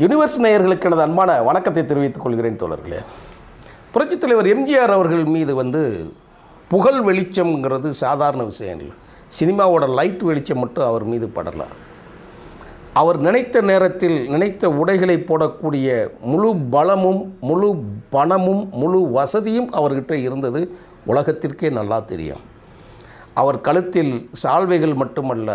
Universe நேயர்களுக்கு எனது அன்பான வணக்கத்தை தெரிவித்துக் கொள்கிறேன் தோழர்களே. புரட்சித் தலைவர் எம்ஜிஆர் அவர்கள் மீது புகழ் வெளிச்சம்ங்கிறது சாதாரண விஷயம் இல்லை. சினிமாவோட லைட் வெளிச்சம் மட்டும் அவர் மீது படலை. அவர் நினைத்த நேரத்தில் நினைத்த உடைகளை போடக்கூடிய முழு பலமும் முழு பணமும் முழு வசதியும் அவர்கிட்ட இருந்தது உலகத்திற்கே நல்லா தெரியும். அவர் கழுத்தில் சால்வைகள் மட்டுமல்ல,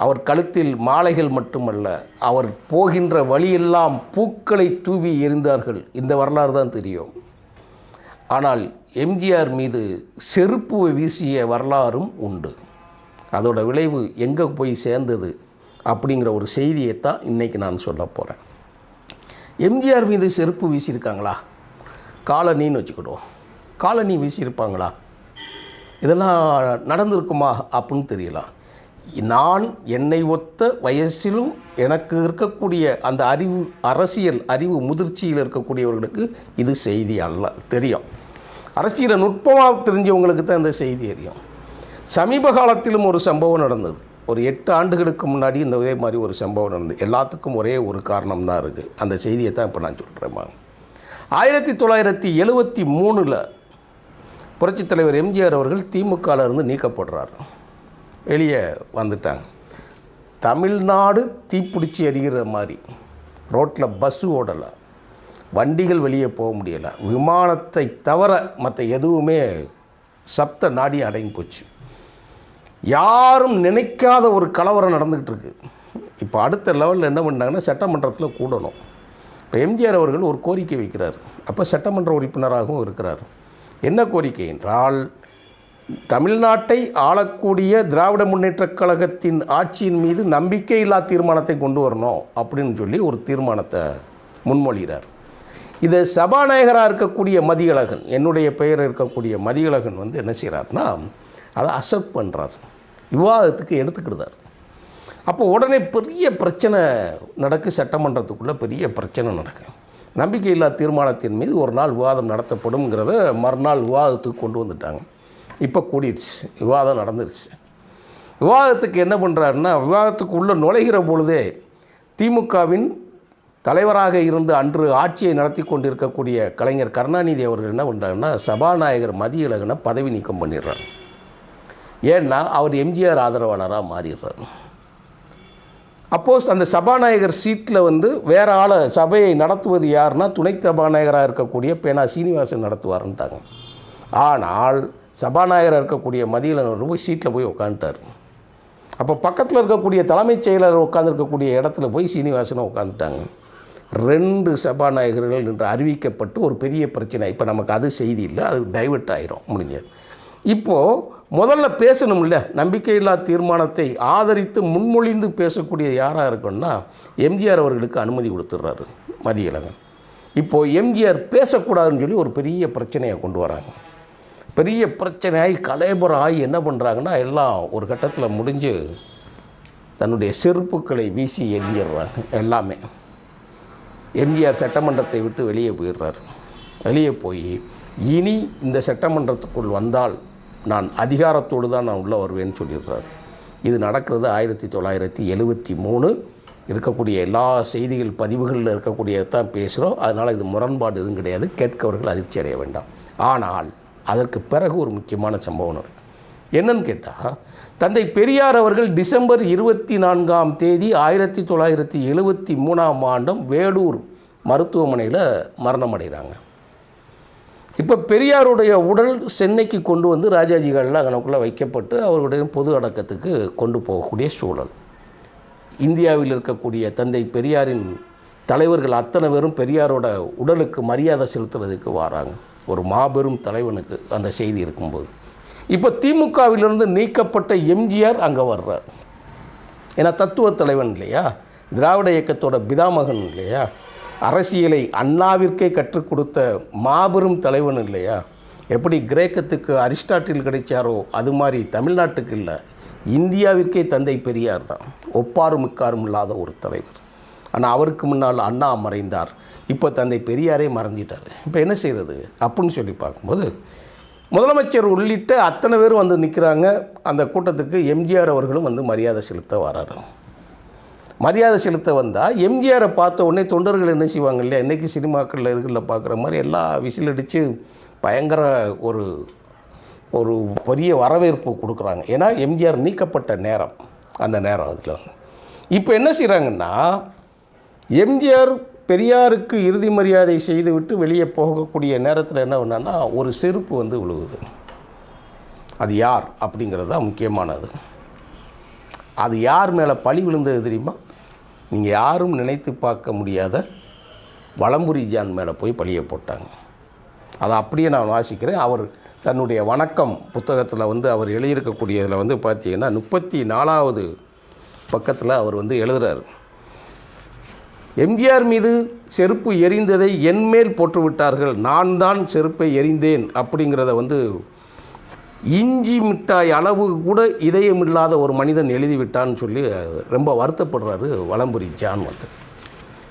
அவர் கழுத்தில் மாலைகள் மட்டுமல்ல, அவர் போகின்ற வழியெல்லாம் பூக்களை தூவி எறிந்தார்கள். இந்த வரலாறு தான் தெரியும். ஆனால் எம்ஜிஆர் மீது செருப்பு வீசிய வரலாறும் உண்டு. அதோட விளைவு எங்கே போய் சேர்ந்தது அப்படிங்கிற ஒரு செய்தியைத்தான் இன்றைக்கி நான் சொல்ல போகிறேன். எம்ஜிஆர் மீது செருப்பு வீசியிருக்காங்களா? காலனின்னு வச்சுக்கிடுவோம். காலனி வீசியிருப்பாங்களா? இதெல்லாம் நடந்திருக்குமா அப்படின்னு தெரியலாம். நான் என்னை ஒத்த வயசிலும் எனக்கு இருக்கக்கூடிய அந்த அறிவு, அரசியல் அறிவு முதிர்ச்சியில் இருக்கக்கூடியவர்களுக்கு இது செய்தி அல்ல, தெரியும். அரசியலை நுட்பமாக தெரிஞ்சவங்களுக்கு தான் இந்த செய்தி தெரியும். சமீப காலத்திலும் ஒரு சம்பவம் நடந்தது. ஒரு 8 ஆண்டுகளுக்கு முன்னாடி இந்த இதே மாதிரி ஒரு சம்பவம் நடந்தது. எல்லாத்துக்கும் ஒரே ஒரு காரணம் தான் இருக்குது. அந்த செய்தியை தான் இப்போ நான் சொல்கிறேன். 1973 புரட்சித் தலைவர் எம்ஜிஆர் அவர்கள் திமுகவிலிருந்து நீக்கப்படுறார். வெளியே வந்துட்டாங்க. தமிழ்நாடு தீப்பிடிச்சி எரிகிற மாதிரி ரோட்டில் பஸ்ஸு ஓடலை, வண்டிகள் வெளியே போக முடியலை, விமானத்தை தவிர மற்ற எதுவுமே சப்த நாடி அடங்கி போச்சு. யாரும் நினைக்காத ஒரு கலவரம் நடந்துக்கிட்டு இருக்குது. இப்போ அடுத்த லெவலில் என்ன பண்ணாங்கன்னா, சட்டமன்றத்தில் கூடணும். இப்போ எம்ஜிஆர் அவர்கள் ஒரு கோரிக்கை வைக்கிறார். அப்போ சட்டமன்ற உறுப்பினராகவும் இருக்கிறார். என்ன கோரிக்கை என்றால், தமிழ்நாட்டை ஆளக்கூடிய திராவிட முன்னேற்றக் கழகத்தின் ஆட்சியின் மீது நம்பிக்கையில்லா தீர்மானத்தை கொண்டு வரணும் அப்படின்னு சொல்லி ஒரு தீர்மானத்தை முன்மொழிகிறார். இதை சபாநாயகராக இருக்கக்கூடிய மதியழகன், என்னுடைய பெயர் இருக்கக்கூடிய மதியழகன் என்ன செய்கிறார்னா, அதை அக்செப்ட் பண்ணுறார், விவாதத்துக்கு எடுத்துக்கிடுதார். அப்போ உடனே பெரிய பிரச்சனை நடக்கு. சட்டமன்றத்துக்குள்ளே பெரிய பிரச்சனை நடக்கும். நம்பிக்கையில்லா தீர்மானத்தின் மீது ஒரு நாள் விவாதம் நடத்தப்படும்ங்கிறத மறுநாள் விவாதத்துக்கு கொண்டு வந்துட்டாங்க. இப்போ கூடிடுச்சு, விவாதம் நடந்துருச்சு. விவாதத்துக்கு என்ன பண்ணுறாருன்னா, விவாதத்துக்கு உள்ளே நுழைகிற பொழுதே திமுகவின் தலைவராக இருந்து அன்று ஆட்சியை நடத்தி கொண்டிருக்கக்கூடிய கலைஞர் கருணாநிதி அவர்கள் என்ன பண்ணுறாருன்னா, சபாநாயகர் மதியழகனை பதவி நீக்கம் பண்ணிடுறார். ஏன்னா அவர் எம்ஜிஆர் ஆதரவாளராக மாறிடுறார். அப்போஸ் அந்த சபாநாயகர் சீட்டில் வேறு ஆளை சபையை நடத்துவது யாருன்னா, துணை சபாநாயகராக இருக்கக்கூடிய பேனா சீனிவாசன் நடத்துவார்ன்ட்டாங்க. ஆனால் சபாநாயகராக இருக்கக்கூடிய மதியழகன் போய் சீட்டில் போய் உட்காந்துட்டார். அப்போ பக்கத்தில் இருக்கக்கூடிய தலைமைச் செயலர் உட்காந்துருக்கக்கூடிய இடத்துல போய் சீனிவாசனை உட்காந்துட்டாங்க. 2 சபாநாயகர்கள் என்று அறிவிக்கப்பட்டு ஒரு பெரிய பிரச்சனை. இப்போ நமக்கு அது செய்தி இல்லை, அது டைவெர்ட் ஆகிரும், முடிஞ்சது. இப்போது முதல்ல பேசணும்ல, நம்பிக்கையில்லா தீர்மானத்தை ஆதரித்து முன்மொழிந்து பேசக்கூடிய யாராக இருக்குன்னா, எம்ஜிஆர் அவர்களுக்கு அனுமதி கொடுத்துட்றாரு மதியழகன். இப்போது எம்ஜிஆர் பேசக்கூடாதுன்னு சொல்லி ஒரு பெரிய பிரச்சனையை கொண்டு வராங்க. பெரிய பிரச்சனையாகி கலேபரம் ஆகி என்ன பண்ணுறாங்கன்னா, எல்லாம் ஒரு கட்டத்தில் முடிஞ்சு தன்னுடைய செருப்புக்களை வீசி எரிஞ்சிடுறாங்க எல்லாமே. எம்ஜிஆர் சட்டமன்றத்தை விட்டு வெளியே போயிடுறார். வெளியே போய், இனி இந்த சட்டமன்றத்துக்குள் வந்தால் நான் அதிகாரத்தோடு தான் நான் உள்ளே வருவேன்னு சொல்லிடுறாரு. இது நடக்கிறது 1973. இருக்கக்கூடிய எல்லா செய்திகள் பதிவுகளில் இருக்கக்கூடியதான் பேசுகிறோம். அதனால் இது முரண்பாடு எதுவும் கிடையாது, கேட்கவர்கள் அதிர்ச்சி அடைய வேண்டாம். ஆனால் அதற்கு பிறகு ஒரு முக்கியமான சம்பவம் இருக்குது. என்னன்னு கேட்டால், தந்தை பெரியார் அவர்கள் டிசம்பர் 24 1973 வேலூர் மருத்துவமனையில் மரணம் அடைகிறாங்க. இப்போ பெரியாருடைய உடல் சென்னைக்கு கொண்டு வந்து ராஜாஜி காலில் அங்கனக்குள்ளே வைக்கப்பட்டு அவருடைய பொது அடக்கத்துக்கு கொண்டு போகக்கூடிய சூழல். இந்தியாவில் இருக்கக்கூடிய தந்தை பெரியாரின் தலைவர்கள் அத்தனை பேரும் பெரியாரோட உடலுக்கு மரியாதை செலுத்துறதுக்கு வராங்க. ஒரு மாபெரும் தலைவனுக்கு அந்த செய்தி இருக்கும்போது, இப்போ திமுகவிலிருந்து நீக்கப்பட்ட எம்ஜிஆர் அங்கே வர்றார். ஏன்னா தத்துவ தலைவன் இல்லையா, திராவிட இயக்கத்தோட பிதாமகன் இல்லையா, அரசியலை அண்ணாவிற்கே கற்றுக் கொடுத்த மாபெரும் தலைவன் இல்லையா. எப்படி கிரேக்கத்துக்கு அரிஸ்டாட்டில் கிடைச்சாரோ அது மாதிரி தமிழ்நாட்டுக்கு இல்லை, இந்தியாவிற்கே தந்தை பெரியார் தான். ஒப்பாரும் மிக்காரும் இல்லாத ஒரு தலைவர். ஆனால் அவருக்கு முன்னால் அண்ணா மறைந்தார். இப்போ தந்தை பெரியாரே மறைஞ்சிட்டார். இப்போ என்ன செய்கிறது அப்படின்னு சொல்லி பார்க்கும்போது, முதலமைச்சர் உள்ளிட்ட அத்தனை பேரும் நிற்கிறாங்க அந்த கூட்டத்துக்கு. எம்ஜிஆர் அவர்களும் மரியாதை செலுத்த வராரு. மரியாதை செலுத்த வந்தால் எம்ஜிஆரை பார்த்த உடனே தொண்டர்கள் என்ன செய்வாங்க இல்லையா, இன்றைக்கி சினிமாக்களில் இதுகளில் பார்க்குற மாதிரி எல்லாம் விசில் அடித்து பயங்கர ஒரு ஒரு பெரிய வரவேற்பு கொடுக்குறாங்க. ஏன்னா எம்ஜிஆர் நீக்கப்பட்ட நேரம், அந்த நேரம் அதில் வந்து இப்போ என்ன செய்கிறாங்கன்னா, எம்ஜிஆர் பெரியாருக்கு இறுதி மரியாதை செய்துவிட்டு வெளியே போகக்கூடிய நேரத்தில் என்ன பண்ணான்னா ஒரு செருப்பு வந்து விழுகுது. அது யார் அப்படிங்கிறது தான் முக்கியமானது. அது யார் மேலே பழி விழுந்தது தெரியுமா? நீங்கள் யாரும் நினைத்து பார்க்க முடியாத வலம்புரி ஜான் மேலே போய் பழியை போட்டாங்க. அதை அப்படியே நான் வாசிக்கிறேன். அவர் தன்னுடைய வணக்கம் புத்தகத்தில் வந்து அவர் எழுதியிருக்கக்கூடியதில் வந்து பார்த்தீங்கன்னா 34வது பக்கத்தில் அவர் வந்து எழுதுகிறார், எம்ஜிஆர் மீது செருப்பு எரிந்ததை என்மேல் போட்டுவிட்டார்கள், நான் தான் செருப்பை எரிந்தேன் அப்படிங்கிறத வந்து இஞ்சி மிட்டாய் அளவு கூட இதயமில்லாத ஒரு மனிதன் எழுதிவிட்டான்னு சொல்லி ரொம்ப வருத்தப்படுறாரு வலம்புரி ஜான் வந்து.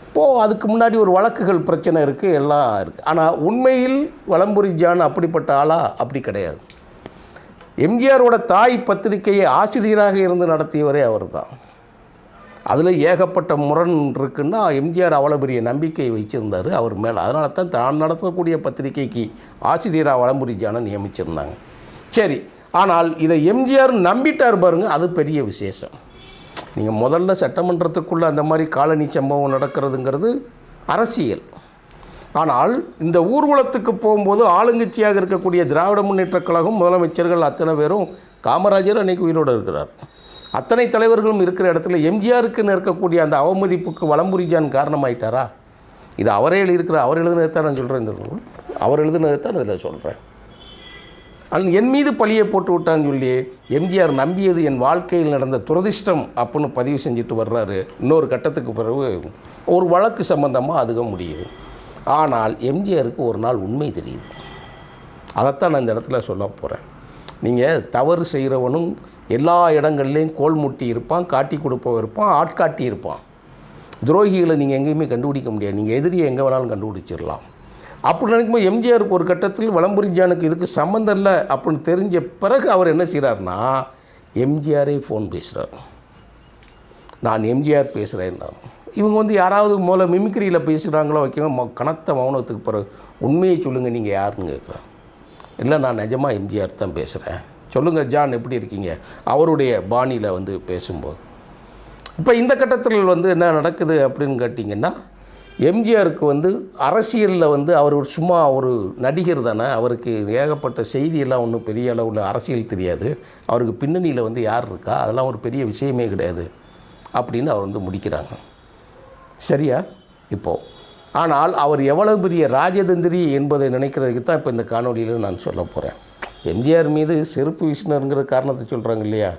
இப்போது அதுக்கு முன்னாடி ஒரு வழக்குகள் பிரச்சனை இருக்குது, எல்லாம் இருக்குது. ஆனால் உண்மையில் வலம்புரி ஜான் அப்படிப்பட்ட ஆளா? அப்படி கிடையாது. எம்ஜிஆரோட தாய் பத்திரிகையை ஆசிரியராக இருந்து நடத்தியவரே அவர் தான். அதில் ஏகப்பட்ட முரண் இருக்குன்னா எம்ஜிஆர் அவ்வளோ பெரிய நம்பிக்கை வச்சுருந்தார் அவர் மேலே. அதனால தான் நடத்தக்கூடிய பத்திரிகைக்கு ஆசிரியராக வலம்புரி ஜானை நியமிச்சிருந்தாங்க. சரி, ஆனால் இதை எம்ஜிஆர் நம்பிட்டார் பாருங்க, அது பெரிய விசேஷம். நீங்கள் முதல்ல சட்டமன்றத்துக்குள்ளே அந்த மாதிரி காலனி சம்பவம் நடக்கிறதுங்கிறது அரசியல். ஆனால் இந்த ஊர்வலத்துக்கு போகும்போது ஆளுங்கட்சியாக இருக்கக்கூடிய திராவிட முன்னேற்றக் கழகம் முதலமைச்சர்கள் அத்தனை பேரும், காமராஜர் அன்றைக்கி உயிரோடு இருக்கிறார், அத்தனை தலைவர்களும் இருக்கிற இடத்துல எம்ஜிஆருக்கு இருக்கக்கூடிய அந்த அவமதிப்புக்கு வலம்புரி ஜான் காரணமாயிட்டாரா? இது அவரே எழுதியிருக்கிறார். அவர் எழுதுனதை நான் சொல்கிறேன், இந்த அவர் எழுதுனதை தான் இதில் சொல்கிறேன். என் மீது பழியை போட்டு விட்டான்னு சொல்லி எம்ஜிஆர் நம்பியது என் வாழ்க்கையில் நடந்த துரதிர்ஷ்டம் அப்படின்னு பதிவு செஞ்சுட்டு வர்றாரு. இன்னொரு கட்டத்துக்கு பிறகு ஒரு வழக்கு சம்பந்தமாக அதுக முடியுது. ஆனால் எம்ஜிஆருக்கு ஒரு நாள் உண்மை தெரியுது. அதைத்தான் நான் இந்த இடத்துல சொல்ல போகிறேன். நீங்கள் தவறு செய்கிறவனும் எல்லா இடங்கள்லேயும் கோல் முட்டி இருப்பான், காட்டி கொடுப்பவன் இருப்பான், ஆட்காட்டி இருப்பான். துரோகிகளை நீங்கள் எங்கேயுமே கண்டுபிடிக்க முடியாது. நீங்கள் எதிரியை எங்கே வேணாலும் கண்டுபிடிச்சிடலாம். அப்படி நினைக்கும்போது எம்ஜிஆருக்கு ஒரு கட்டத்தில் வலம்புரி ஜானுக்கு இதுக்கு சம்மந்தம் இல்லை அப்படின்னு தெரிஞ்ச பிறகு அவர் என்ன செய்கிறார்னா, எம்ஜிஆரே ஃபோன் பேசுகிறார். நான் எம்ஜிஆர் பேசுகிறேன்னா இவங்க வந்து யாராவது முதல்ல மிமிக்ரியில் பேசுகிறாங்களோ வைக்கணும், கனத்த மௌனத்துக்கு பிறகு உண்மையை சொல்லுங்கள், நீங்கள் யாருன்னு கேட்குறேன். இல்லை, நான் நிஜமாக எம்ஜிஆர் தான் பேசுகிறேன், சொல்லுங்கள் ஜான் எப்படி இருக்கீங்க, அவருடைய பாணியில் வந்து பேசும்போது. இப்போ இந்த கட்டத்தில் வந்து என்ன நடக்குது அப்படின்னு கேட்டிங்கன்னா, எம்ஜிஆருக்கு வந்து அரசியலில் வந்து அவர் சும்மா ஒரு நடிகர் தானே, அவருக்கு ஏகப்பட்ட செய்தியெல்லாம் ஒன்றும் பெரிய அளவில் அரசியல் தெரியாது, அவருக்கு பின்னணியில் வந்து யார் இருக்கா அதெல்லாம் ஒரு பெரிய விஷயமே கிடையாது அப்படின்னு அவர் வந்து முடிக்கிறாங்க. சரியா? இப்போது ஆனால் அவர் எவ்வளவு பெரிய ராஜதந்திரி என்பதை நினைக்கிறதுக்கு தான் இப்போ இந்த காணொலியில் நான் சொல்ல போகிறேன். எம்ஜிஆர் மீது செருப்பு வீசினருங்கிற காரணத்தை சொல்கிறாங்க இல்லையா,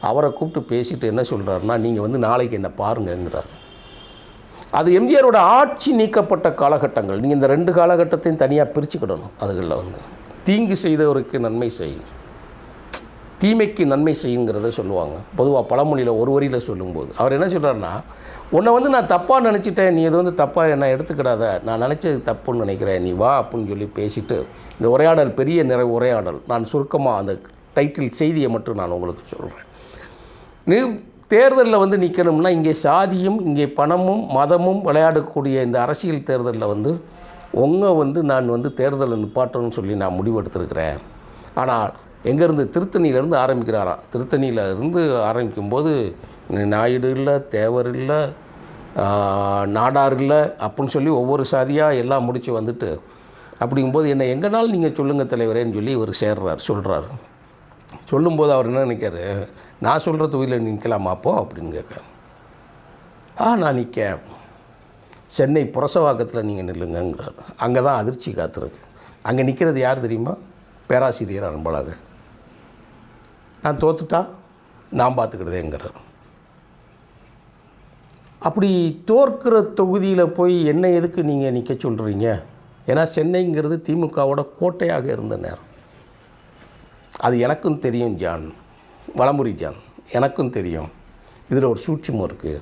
அவரை கூப்பிட்டு பேசிட்டு என்ன சொல்கிறாருன்னா, நீங்கள் வந்து நாளைக்கு என்ன பாருங்கங்கிறார். அது எம்ஜிஆரோட ஆட்சி நீக்கப்பட்ட காலகட்டங்கள். நீங்கள் இந்த 2 காலகட்டத்தையும் தனியாக பிரிச்சுக்கிடணும். அதுகளில் வந்து தீங்கு செய்தவருக்கு நன்மை செய்யும், தீமைக்கு நன்மை செய்யுங்கிறத சொல்லுவாங்க பொதுவாக பழமொழியில் ஒரு வரியில் சொல்லும்போது. அவர் என்ன சொல்கிறாருன்னா, உன்னை வந்து நான் தப்பாக நினச்சிட்டேன், நீ இது வந்து தப்பாக என்ன எடுத்துக்கிடாத, நான் நினச்சது தப்புன்னு நினைக்கிறேன், நீ வா அப்படின்னு சொல்லி பேசிட்டு இந்த உரையாடல் பெரிய நிறைவு உரையாடல். நான் சுருக்கமாக அந்த டைட்டில் செய்தியை மட்டும் நான் உங்களுக்கு சொல்கிறேன். நீ தேர்தலில் வந்து நிற்கணும்னா இங்கே சாதியும் இங்கே பணமும் மதமும் விளையாடக்கூடிய இந்த அரசியல் தேர்தலில் வந்து வந்து நான் வந்து தேர்தலை நிப்பாட்டணும்னு சொல்லி நான் முடிவெடுத்திருக்கிறேன். ஆனால் எங்கேருந்து திருத்தணியிலேருந்து ஆரம்பிக்கிறாராம். திருத்தணியிலேருந்து ஆரம்பிக்கும்போது நாயுடு இல்லை, தேவர் இல்லை, நாடார் இல்லை அப்படின்னு சொல்லி ஒவ்வொரு சாதியாக எல்லாம் முடித்து வந்துட்டு அப்படிங்கும்போது என்னை எங்கேனாலும் நீங்கள் சொல்லுங்கள் தலைவரேன்னு சொல்லி இவர் சொல்கிறார். சொல்லும்போது அவர் என்ன நினைக்காரு, நான் சொல்கிற தொகுதியில் நிற்கலாமாப்போ அப்படின்னு கேட்குறேன். நான் நிற்கேன், சென்னை புரசவாக்கத்தில் நீங்கள் நில்லுங்கிறார். அங்கே தான் அதிர்ச்சி காத்திருக்கு. அங்கே நிற்கிறது யார் தெரியுமா? பேராசிரியர் அன்பழகன். நான் தோத்துட்டா நான் பார்த்துக்கிட்டதேங்கிறார். அப்படி தோற்கிற தொகுதியில் போய் என்ன எதுக்கு நீங்கள் நிற்க சொல்கிறீங்க? ஏன்னா சென்னைங்கிறது திமுகவோட கோட்டையாக இருந்த நேரம். அது எனக்கும் தெரியும் ஜான், வலம்புரி ஜான், எனக்கும் தெரியும். இதில் ஒரு சூட்சுமம் இருக்குது,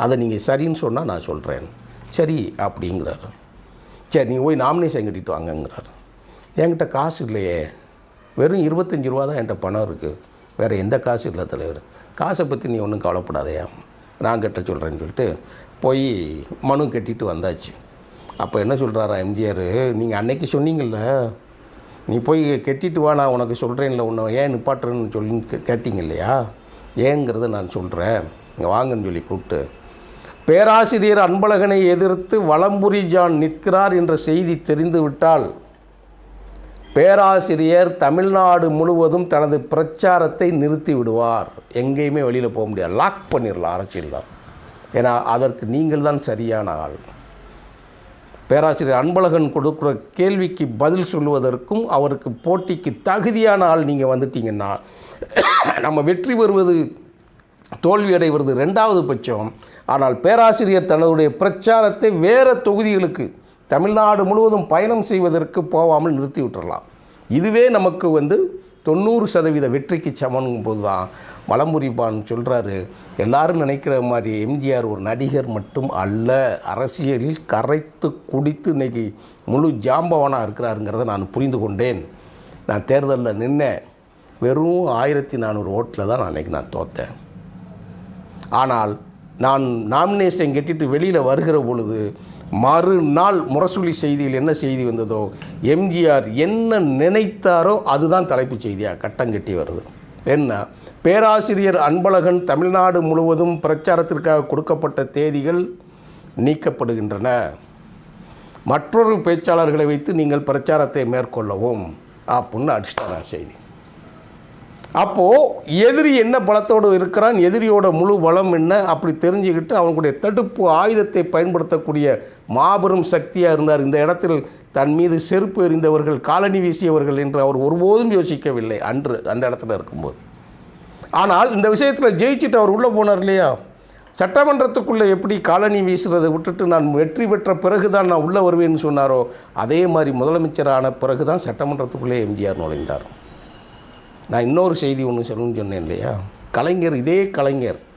அதை நீங்கள் சரின்னு சொன்னால் நான் சொல்கிறேன். சரி அப்படிங்கிறாரு. சரி நீங்கள் போய் நாமினேஷன் கட்டிட்டு வாங்கங்கிறார். என்கிட்ட காசு இல்லையே, வெறும் 25 ரூபா தான் என்கிட்ட பணம் இருக்குது, வேறு எந்த காசு இல்லை தலைவர். காசை பற்றி நீ ஒன்றும் கவலைப்படாதையா, நான் கட்ட சொல்கிறேன்னு சொல்லிட்டு போய் மனு கட்டிட்டு வந்தாச்சு. அப்போ என்ன சொல்கிறாரா எம்ஜிஆர், நீங்கள் அன்னைக்கு சொன்னீங்கள்ல, நீ போய் கட்டிட்டு வா, நான் உனக்கு சொல்கிறேன்ல, உன்னை ஏன் நிப்பாட்டுறேன்னு சொல்லி கேட்டிங்க இல்லையா, ஏங்கிறத நான் சொல்கிறேன், இங்கே வாங்கன்னு சொல்லி கூப்பிட்டு, பேராசிரியர் அன்பழகனை எதிர்த்து வலம்புரி ஜான் நிற்கிறார் என்ற செய்தி தெரிந்துவிட்டால் பேராசிரியர் தமிழ்நாடு முழுவதும் தனது பிரச்சாரத்தை நிறுத்தி விடுவார். எங்கேயுமே வெளியில் போக முடியாது, லாக் பண்ணிடலாம் அரசியல். ஏன்னா அதற்கு நீங்கள் தான் சரியான ஆள். பேராசிரியர் அன்பழகன் கொடுக்குற கேள்விக்கு பதில் சொல்லுவதற்கும் அவருக்கு போட்டிக்கு தகுதியான ஆள் நீங்கள் வந்துட்டீங்கன்னா நம்ம வெற்றி பெறுவது தோல்வி அடைவது ரெண்டாவது பட்சம். ஆனால் பேராசிரியர் தன்னுடைய பிரச்சாரத்தை வேறு தொகுதிகளுக்கு தமிழ்நாடு முழுவதும் பயணம் செய்வதற்கு போகாமல் நிறுத்தி விட்டுறலாம். இதுவே நமக்கு 90% வெற்றிக்கு சமனும் போது தான் வலம்புரி ஜான் சொல்கிறாரு, எல்லாரும் நினைக்கிற மாதிரி எம்ஜிஆர் ஒரு நடிகர் மட்டும் அல்ல, அரசியலில் கரைத்து குடித்து இன்றைக்கி முழு ஜாம்பவனாக இருக்கிறாருங்கிறத நான் புரிந்து கொண்டேன். நான் தேர்தலில் நின்னேன், வெறும் 1400 ஓட்டில் தான் நான் தோற்றேன். ஆனால் நான் நாமினேஷன் கட்டிட்டு வெளியில் வருகிற பொழுது மறுநாள் முரசொலி செய்தியில் என்ன செய்தி வந்ததோ, எம்ஜிஆர் என்ன நினைத்தாரோ அதுதான் தலைப்புச் செய்தியாக கட்டங்கட்டி வருது. என்ன, பேராசிரியர் அன்பழகன் தமிழ்நாடு முழுவதும் பிரச்சாரத்திற்காக கொடுக்கப்பட்ட தேதிகள் நீக்கப்படுகின்றன, மற்றொரு பேச்சாளர்களை வைத்து நீங்கள் பிரச்சாரத்தை மேற்கொள்ளவும் அப்படின்னு அடிச்சிட்டாங்க செய்தி. அப்போது எதிரி என்ன பலத்தோடு இருக்கிறான், எதிரியோட முழு பலம் என்ன அப்படி தெரிஞ்சுக்கிட்டு அவங்களுடைய தடுப்பு ஆயுதத்தை பயன்படுத்தக்கூடிய மாபெரும் சக்தியாக இருந்தார். இந்த இடத்தில் தன் மீது செருப்பு எறிந்தவர்கள், காலனி வீசியவர்கள் என்று அவர் ஒருபோதும் யோசிக்கவில்லை அன்று அந்த இடத்துல இருக்கும்போது. ஆனால் இந்த விஷயத்தில் ஜெயிச்சுட்டு அவர் உள்ளே போனார் இல்லையா, சட்டமன்றத்துக்குள்ளே எப்படி காலனி வீசுறதை விட்டுட்டு நான் வெற்றி பெற்ற பிறகு தான் நான் உள்ளே வருவேன்னு சொன்னாரோ, அதே மாதிரி முதலமைச்சரான பிறகு தான் சட்டமன்றத்துக்குள்ளே எம்ஜிஆர் நுழைந்தார். நான் இன்னொரு செய்தி ஒன்று சொல்லணும்னு சொன்னேன் இல்லையா, கலைஞர்,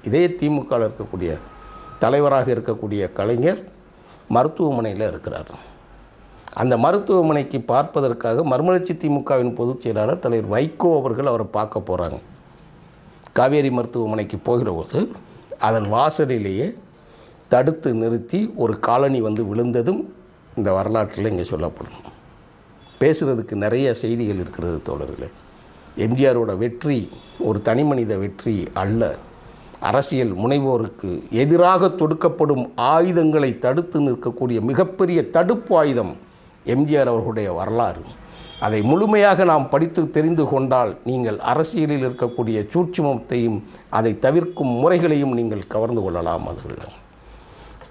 இதே திமுகவில் இருக்கக்கூடிய தலைவராக இருக்கக்கூடிய கலைஞர் மருத்துவமனையில் இருக்கிறார். அந்த மருத்துவமனைக்கு பார்ப்பதற்காக மறுமலர்ச்சி திமுகவின் பொதுச் செயலாளர் தலைவர் வைகோ அவர்கள் அவரை பார்க்க போகிறாங்க. காவேரி மருத்துவமனைக்கு போகிற போது அதன் வாசலிலேயே தடுத்து நிறுத்தி ஒரு காலனி விழுந்ததும் இந்த வரலாற்றில் இங்கே சொல்லப்படும். பேசுகிறதுக்கு நிறைய செய்திகள் இருக்கிறது தோழர்களே. எம்ஜிஆரோட வெற்றி ஒரு தனி மனித வெற்றி அல்ல, அரசியல் முனைவோருக்கு எதிராக தொடுக்கப்படும் ஆயுதங்களை தடுத்து நிற்கக்கூடிய மிகப்பெரிய தடுப்பு ஆயுதம் எம்ஜிஆர் அவர்களுடைய வரலாறு. அதை முழுமையாக நாம் படித்து தெரிந்து கொண்டால் நீங்கள் அரசியலில் இருக்கக்கூடிய சூட்சுமத்தையும் அதை தவிர்க்கும் முறைகளையும் நீங்கள் கவர்ந்து கொள்ளலாம். அதில்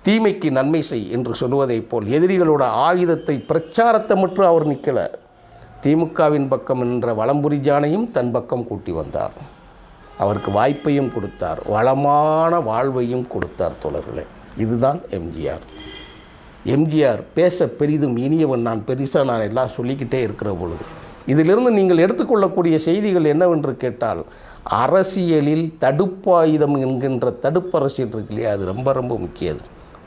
தீமைக்கு நன்மை செய் என்று சொல்வதைப் போல் எதிரிகளோட ஆயுதத்தை பிரச்சாரத்தை மட்டும் அவர் நிற்கலை, திமுகவின் பக்கம் என்ற வலம்புரி ஜானையும் தன் பக்கம் கூட்டி வந்தார். அவருக்கு வாய்ப்பையும் கொடுத்தார், வளமான வாழ்வையும் கொடுத்தார். தோழர்களே, இதுதான் எம்ஜிஆர். எம்ஜிஆர் பேச பெரிதும் இனியவன். நான் எல்லாம் சொல்லிக்கிட்டே இருக்கிற பொழுது இதிலிருந்து நீங்கள் எடுத்துக்கொள்ளக்கூடிய செய்திகள் என்னவென்று கேட்டால், அரசியலில் தடுப்பாயுதம் என்கின்ற தடுப்பு அரசியல் இருக்கு இல்லையா, அது ரொம்ப ரொம்ப முக்கியம்.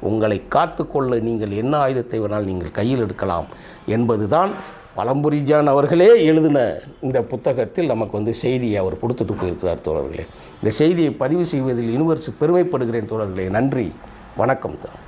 உங்களை காத்துக்கொள்ள நீங்கள் என்ன ஆயுதத்தை வேணால் நீங்கள் கையில் எடுக்கலாம் என்பது தான் வலம்புரி ஜான் அவர்களே எழுதின இந்த புத்தகத்தில் நமக்கு செய்தியை அவர் கொடுத்துட்டு போயிருக்கிறார். தோழர்களே, இந்த செய்தியை பதிவு செய்வதில் யூனிவர்ஸ் பெருமைப்படுகிறேன். தோழர்களே, நன்றி, வணக்கம் தான்.